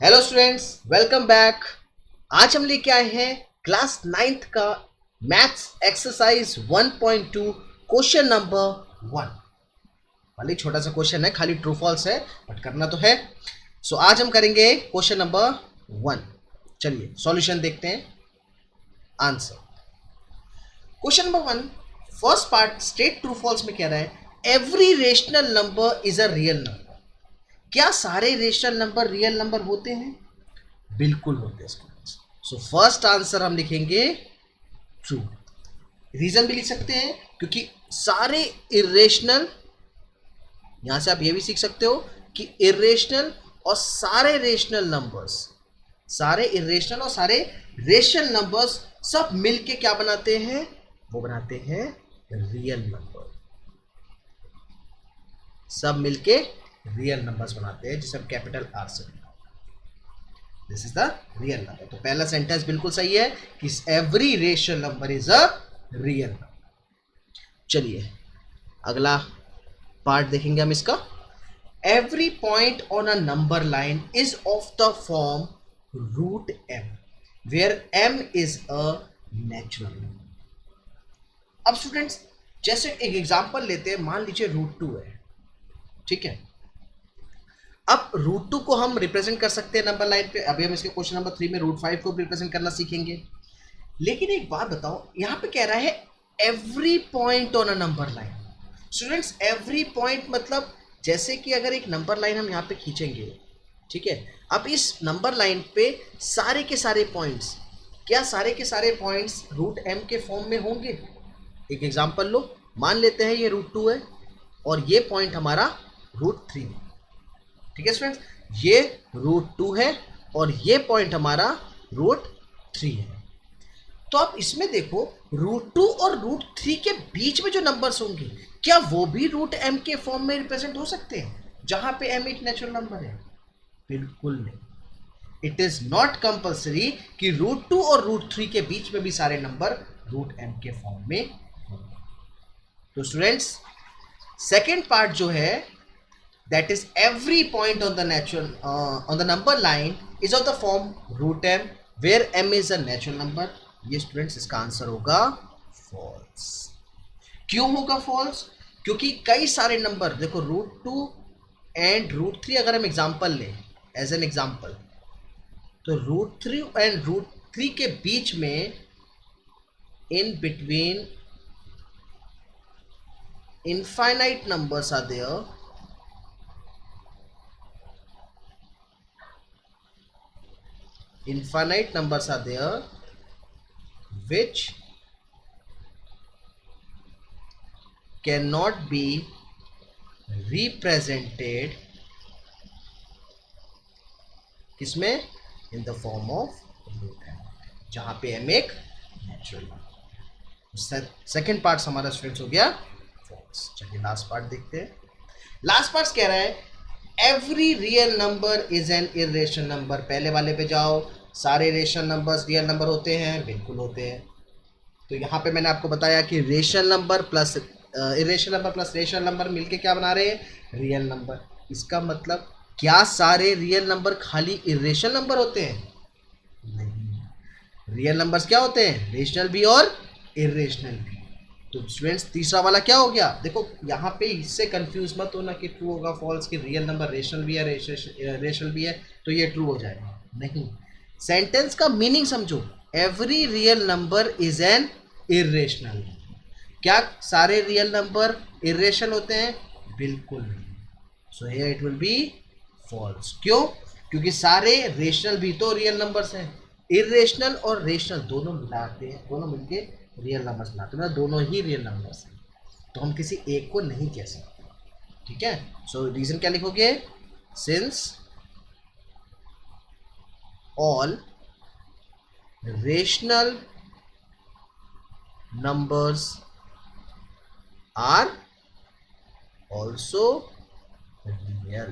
Hello students, welcome back. आज हम लेके आए हैं क्लास 9th का मैथ्स एक्सरसाइज 1.2 क्वेश्चन नंबर 1। भले छोटा सा क्वेश्चन है, खाली ट्रू फॉल्स है, बट करना तो है। सो आज हम करेंगे क्वेश्चन नंबर 1। चलिए सॉल्यूशन देखते हैं। Answer question number 1, first part state true false में कह रहा है every rational number is a real number. क्या सारे रेशनल नंबर रियल नंबर होते हैं? बिल्कुल होते हैं स्टूडेंट्स। सो फर्स्ट आंसर हम लिखेंगे ट्रू। रीजन भी लिख सकते हैं क्योंकि सारे इरेशनल, यहां से आप ये भी सीख सकते हो कि इरेशनल और सारे रेशनल नंबर्स, सारे इरेशनल और सारे रेशनल नंबर्स सब मिलके क्या बनाते हैं? वो बनाते हैं रियल नंबर। सब मिलके रियल नंबर्स बनाते हैं, जिसे हम कैपिटल आर से बनाते हैं। This is the real number. तो पहला सेंटेंस बिल्कुल सही है कि every rational number is a real number. चलिए अगला पार्ट देखेंगे हम इसका। Every point on a number line is of the form root M where M is a natural number. अब स्टूडेंट्स जैसे एक एग्जांपल लेते हैं, मान लीजिए रूट 2 है, ठीक है। अब रूट 2 को हम रिप्रेजेंट कर सकते हैं नंबर लाइन पे। अभी हम इसके क्वेश्चन नंबर 3 में रूट 5 को रिप्रेजेंट करना सीखेंगे। लेकिन एक बात बताओ, यहां पे कह रहा है every point on a number line. Students every point मतलब जैसे कि अगर एक नंबर लाइन हम यहाँ पे खींचेंगे, ठीक है। अब इस नंबर लाइन पे सारे के सारे पॉइंट्स, क्या सारे के सारे पॉइंट्स रूट एम के फॉर्म में होंगे? एक एग्जांपल लो, मान लेते हैं ये रूट 2 है और ये पॉइंट हमारा रूट 3 है, ठीक है स्टूडेंट्स। ये रूट 2 है और ये पॉइंट हमारा रूट 3 है। तो आप इसमें देखो, रूट 2 और रूट 3 के बीच में जो नंबर्स होंगे, क्या वो भी रूट एम के फॉर्म में रिप्रेजेंट हो सकते हैं, जहां पे एम एक नेचुरल नंबर है? बिल्कुल नहीं। इट इज नॉट कंपल्सरी कि रूट 2 और रूट 3 के बीच में भी सारे नंबर रूट एम के फॉर्म में होंगे। तो स्टूडेंट्स सेकेंड पार्ट जो है, that is every point on the natural on the number line is of the form root m where m is a natural number। ये स्टूडेंट्स इसका answer होगा false. क्यों होगा फॉल्स? क्योंकि कई सारे नंबर, देखो रूट 2 एंड रूट 3 अगर हम एग्जांपल लें एज एन एग्जांपल, तो रूट 3 एंड रूट 3 के बीच में in between infinite numbers are there, infinite numbers are there which cannot be represented किसमें? In the form of root M, जहां पे एम एक नेचुरल नंबर। सेकेंड पार्ट हमारा स्टूडेंट्स हो गया फॉल्स। चलिए लास्ट पार्ट देखते हैं। लास्ट पार्ट कह रहा है every real number is an irrational number. पहले वाले पे जाओ, सारे रेशनल नंबर्स रियल नंबर होते हैं? बिल्कुल होते हैं। तो यहाँ पे मैंने आपको बताया कि rational number plus irrational number plus rational number मिलके क्या बना रहे हैं? Real number. इसका मतलब क्या सारे रियल नंबर खाली इरेशनल नंबर होते हैं? नहीं। रियल नंबर्स क्या होते हैं? रेशनल भी और इरेशनल भी। तो स्टूडेंट्स तीसरा वाला क्या हो गया? देखो यहाँ पे इससे कंफ्यूज मत होना कि ट्रू होगा फॉल्स, कि रियल नंबर रेशनल भी है रेशनल भी है तो ये ट्रू हो जाएगा। नहीं, सेंटेंस का मीनिंग समझो। Every real number is an irrational. क्या सारे रियल नंबर इरेशनल होते हैं? बिल्कुल नहीं। So here it will be false. क्यों? क्योंकि सारे रेशनल भी तो रियल नंबर्स हैं। इरेशनल और रेशनल दोनों मिलाते हैं, दोनों मिलके रियल नंबर्स बनाते हैं, दोनों ही रियल नंबर्स हैं। तो हम किसी एक को नहीं कह सकते, ठीक है। सो रीजन क्या लिखोगे? Since all rational numbers are also real।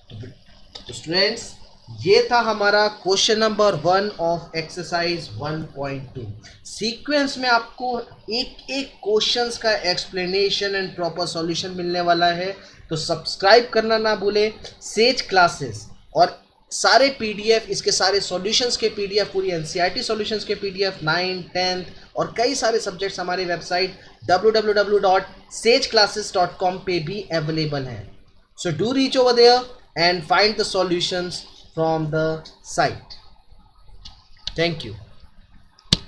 तो स्टूडेंट्स ये था हमारा question number 1 of exercise 1.2। Sequence में आपको एक एक क्वेश्चंस का एक्सप्लेनेशन एंड प्रॉपर सॉल्यूशन मिलने वाला है। तो सब्सक्राइब करना ना भूले सेज क्लासेस, और सारे पीडीएफ, इसके सारे सॉल्यूशंस के पीडीएफ, पूरी एनसीईआरटी सॉल्यूशंस के पीडीएफ 9th 10th और कई सारे सब्जेक्ट्स हमारी वेबसाइट www.sageclasses.com पे भी अवेलेबल हैं. So do reach over there and find the solutions from the site. Thank you.